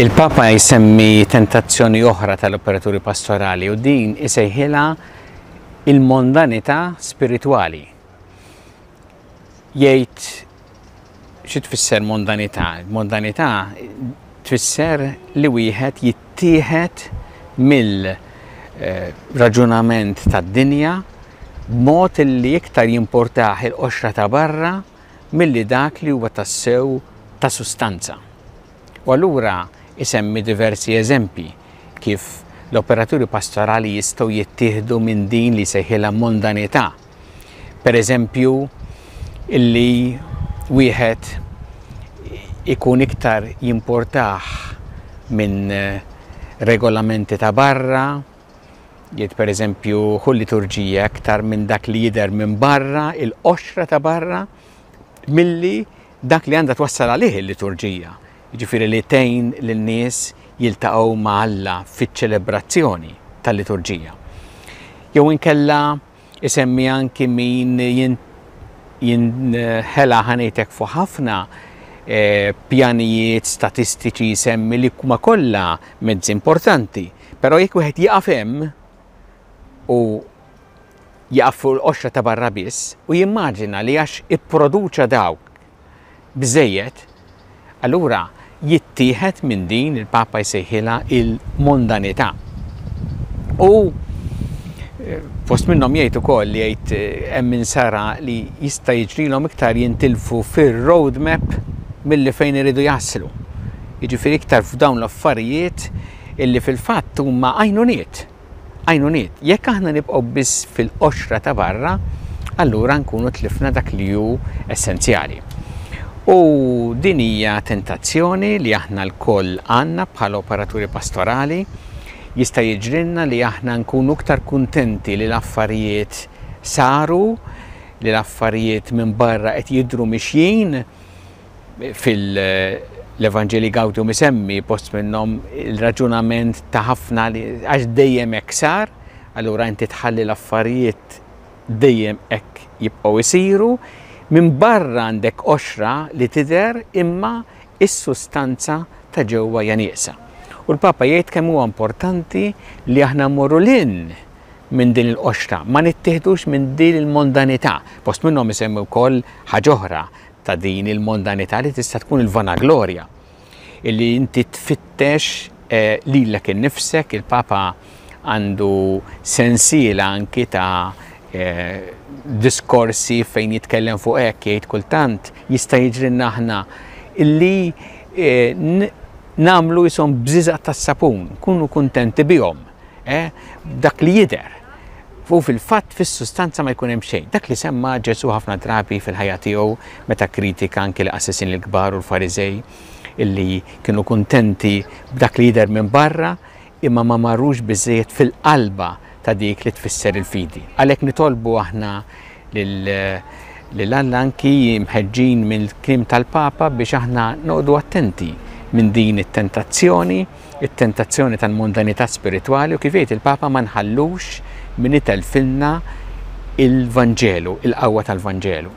Il-Papa jsemmi tentazzjoni oħra tal-operaturi pastorali u din isejħilha il-mondanità spiritwali. Jgħid xi tfisser mondanità? Mondanità tfisser li wieħed jittieħed mill-raġunament tad-dinja b'mod li iktar jimpurtah il-qoxra ta' barra milli dak li huwa tassew ta' sustanza. U allura isemmi diversi eżempji kif l-operaturi pastorali jistgħu jittieħdu minn din li sejħilha mondanità. Per eżempju, illi wieħed ikun iktar jimportaħ minn regolamenti ta' barra, jgħid per eżempju hu liturġija iktar minn dak li jidher minn barra, il-qoxra ta' barra, milli dak li għandha twassal għalih il-liturġija. Jiġifieri li tgħin lin-nies jiltaqgħu ma' Alla fiċ-ċelebrazzjoni tal-liturġija. Jew inkella isemmi anki min jinħela ħanejtek fuq ħafna pjanijiet statistiċi jsemmi li huma kollha mezzi importanti, però jekk wieħed jaqaf hemm u jaqaf fuq l-qoxra ta' barra biss u jimmaġina li għax ipproduċa dawk biżejjed, allura jittieħed minn din il-Papa jsejħilha il-mondanità. U fost minnhom jgħid ukoll li jgħid hemm min sara li jista' jiġrilhom iktar jintilfu fir-roadmap milli fejn iridu jaslu. Jiġifieri iktar f'dawn l-affarijiet illi fil-fatt huma għajnuniet. Għajnuniet. Jekk aħna nibqgħu biss fil-qoxra ta' barra, allura nkunu tlifna dak li hu essenzjali. U din hija tentazzjoni li aħna l-koll għandna bħala operaturi pastorali. Jista' jiġrilna li aħna nkunu iktar kuntenti li l-affarijiet saru, li l-affarijiet minn barra qed jidhru mixjin fil-Evanġeli Gaudium isemmi post minnhom il-raġunament ta' ħafna li għax dejjem hekk sar, allura inti tħalli l-affarijiet dejjem hekk jibqgħu jsiru. Minn barra għandek qoxra li tidher imma is-sustanza ta' ġewwa hija nieqsa. U l-Papa jgħid kemm huwa importanti li aħna mmorru lil minn din il-qoxra, ma nittieħdux minn din il-mondanità. Post minnhom isemmi wkoll ħaġa oħra ta' din il-mondanità li tista' tkun il-vanaglorja. Illi inti tfittex lilek innifsek, il-Papa għandu sensiela anki ta' diskorsi fejn jitkellem fuq hekk jgħid kultant jista' jiġrilna aħna illi nagħmlu ishom bżiżaq tas-sapun, nkunu kuntenti bihom, dak li jidher. U fil-fatt fis-sustanza ma jkun hemm xejn. Dak li semma Ġesu ħafna drabi fil-ħajja tiegħu meta kritika anke l-qassisin il-kbar u l-Fariżej illi kienu kuntenti b'dak li jidher minn barra imma ma marrux biżżejjed fil-qalba ta' dik li tfisser il-fidi. Għalhekk nitolbu aħna lil Alla anki mħeġġin mill-kliem tal-Papa biex aħna noqogħdu attenti minn din it-tentazzjoni tal-mondanità spiritwali u kif jgħid il-Papa ma nħallux min itelfilna il-Vanġelu, il-qawwa tal-Vanġelu.